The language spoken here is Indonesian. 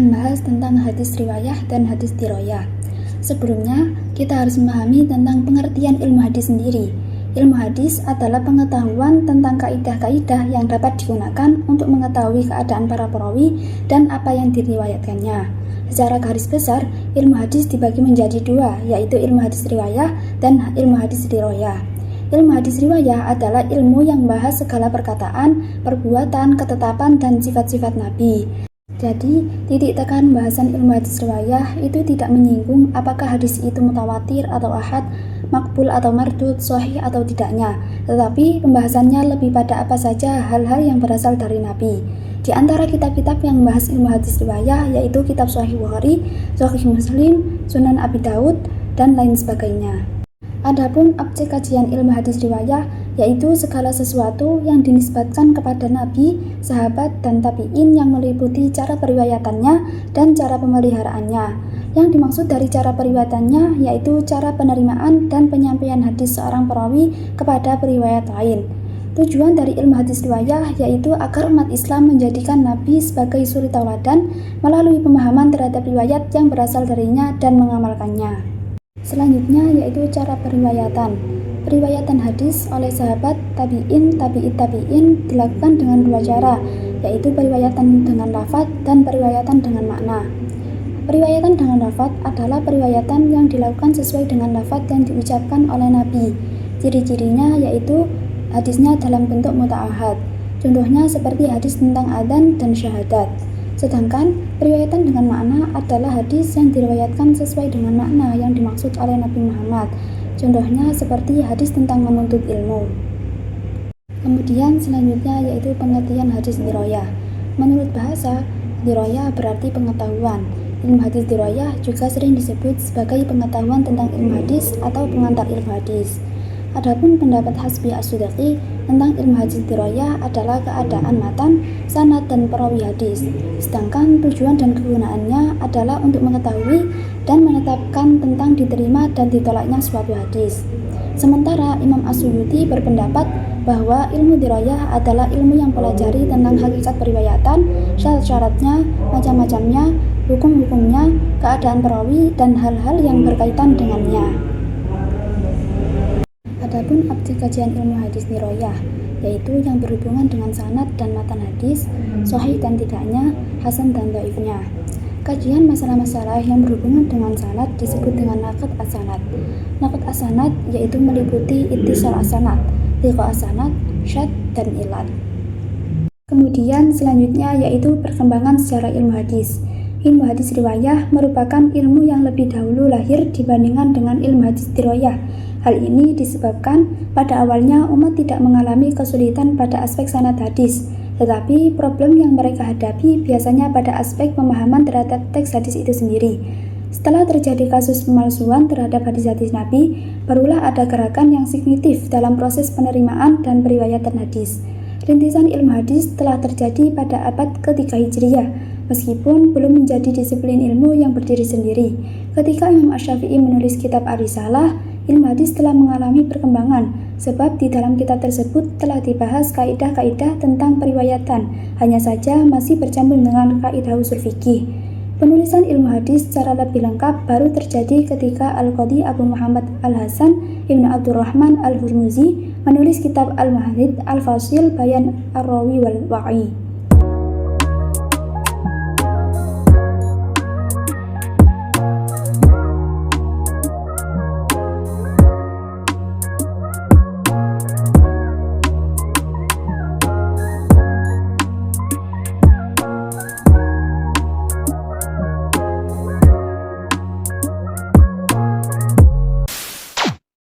akan bahas tentang hadis riwayah dan hadis diroyah. Sebelumnya, kita harus memahami tentang pengertian ilmu hadis sendiri. Ilmu hadis adalah pengetahuan tentang kaidah-kaidah yang dapat digunakan untuk mengetahui keadaan para perawi dan apa yang diriwayatkannya. Secara garis besar, ilmu hadis dibagi menjadi dua, yaitu ilmu hadis riwayah dan ilmu hadis diroyah. Ilmu hadis riwayah adalah ilmu yang membahas segala perkataan, perbuatan, ketetapan, dan sifat-sifat Nabi. Jadi, titik tekan bahasan ilmu hadis riwayah itu tidak menyinggung apakah hadis itu mutawatir atau ahad, makbul atau mardud, sahih atau tidaknya, tetapi pembahasannya lebih pada apa saja hal-hal yang berasal dari Nabi. Di antara kitab-kitab yang membahas ilmu hadis riwayah yaitu kitab Sahih Bukhari, Sahih Muslim, Sunan Abi Daud, dan lain sebagainya. Adapun objek kajian ilmu hadis riwayah yaitu segala sesuatu yang dinisbatkan kepada Nabi, sahabat, dan tabi'in yang meliputi cara periwayatannya dan cara pemeliharaannya. Yang dimaksud dari cara periwayatannya yaitu cara penerimaan dan penyampaian hadis seorang perawi kepada periwayat lain. Tujuan dari ilmu hadis riwayah yaitu agar umat Islam menjadikan Nabi sebagai suri tauladan melalui pemahaman terhadap riwayat yang berasal darinya dan mengamalkannya. Selanjutnya yaitu cara periwayatan. Periwayatan hadis oleh sahabat, tabi'in, tabi'it tabi'in dilakukan dengan dua cara, yaitu periwayatan dengan lafadz dan periwayatan dengan makna. Periwayatan dengan lafadz adalah periwayatan yang dilakukan sesuai dengan lafadz yang diucapkan oleh Nabi. Ciri-cirinya yaitu hadisnya dalam bentuk muta'ahad. Contohnya seperti hadis tentang adzan dan syahadat. Sedangkan periwayatan dengan makna adalah hadis yang diriwayatkan sesuai dengan makna yang dimaksud oleh Nabi Muhammad. Contohnya seperti hadis tentang menuntut ilmu. Kemudian selanjutnya yaitu pengertian hadis diroyah. Menurut bahasa, diroyah berarti pengetahuan. Ilmu hadis diroyah juga sering disebut sebagai pengetahuan tentang ilmu hadis atau pengantar ilmu hadis. Adapun pendapat Hasbi As-Sudaqi tentang ilmu hadis diroyah adalah keadaan matan, sanad, dan perawi hadis. Sedangkan tujuan dan kegunaannya adalah untuk mengetahui dan menetapkan tentang diterima dan ditolaknya suatu hadis. Sementara Imam As-Suyuti berpendapat bahwa ilmu diroyah adalah ilmu yang pelajari tentang hakikat periwayatan, syarat-syaratnya, macam-macamnya, hukum-hukumnya, keadaan perawi, dan hal-hal yang berkaitan dengannya. Adapun objek kajian ilmu hadis diroyah yaitu yang berhubungan dengan sanad dan matan hadis, sahih dan tidaknya, hasan dan dhaifnya. Kajian masalah-masalah yang berhubungan dengan sanad disebut dengan naqd as-sanad. Naqd as-sanad yaitu meliputi ittisal as-sanad, thiqah as-sanad, syadz, dan ilat. Kemudian selanjutnya yaitu perkembangan secara ilmu hadis. Ilmu hadis riwayah merupakan ilmu yang lebih dahulu lahir dibandingkan dengan ilmu hadis diroyah. Hal ini disebabkan pada awalnya umat tidak mengalami kesulitan pada aspek sanad hadis, tetapi problem yang mereka hadapi biasanya pada aspek pemahaman terhadap teks hadis itu sendiri. Setelah terjadi kasus pemalsuan terhadap hadis-hadis Nabi, barulah ada gerakan yang signifikan dalam proses penerimaan dan periwayatan hadis. Rintisan ilmu hadis telah terjadi pada abad ke-3 Hijriah, meskipun belum menjadi disiplin ilmu yang berdiri sendiri. Ketika Imam Asy-Syafi'i menulis kitab Ar-Risalah, ilmu hadis telah mengalami perkembangan, sebab di dalam kitab tersebut telah dibahas kaidah-kaidah tentang periwayatan, hanya saja masih bercampur dengan kaidah ushul fiqih. Penulisan ilmu hadis secara lebih lengkap baru terjadi ketika Al-Qadhi Abu Muhammad Al-Hasan Ibnu Abdurrahman Al-Hurmuzi menulis kitab Al-Mahid Al-Fasil Bayan Ar-Rawi wal Wa'i.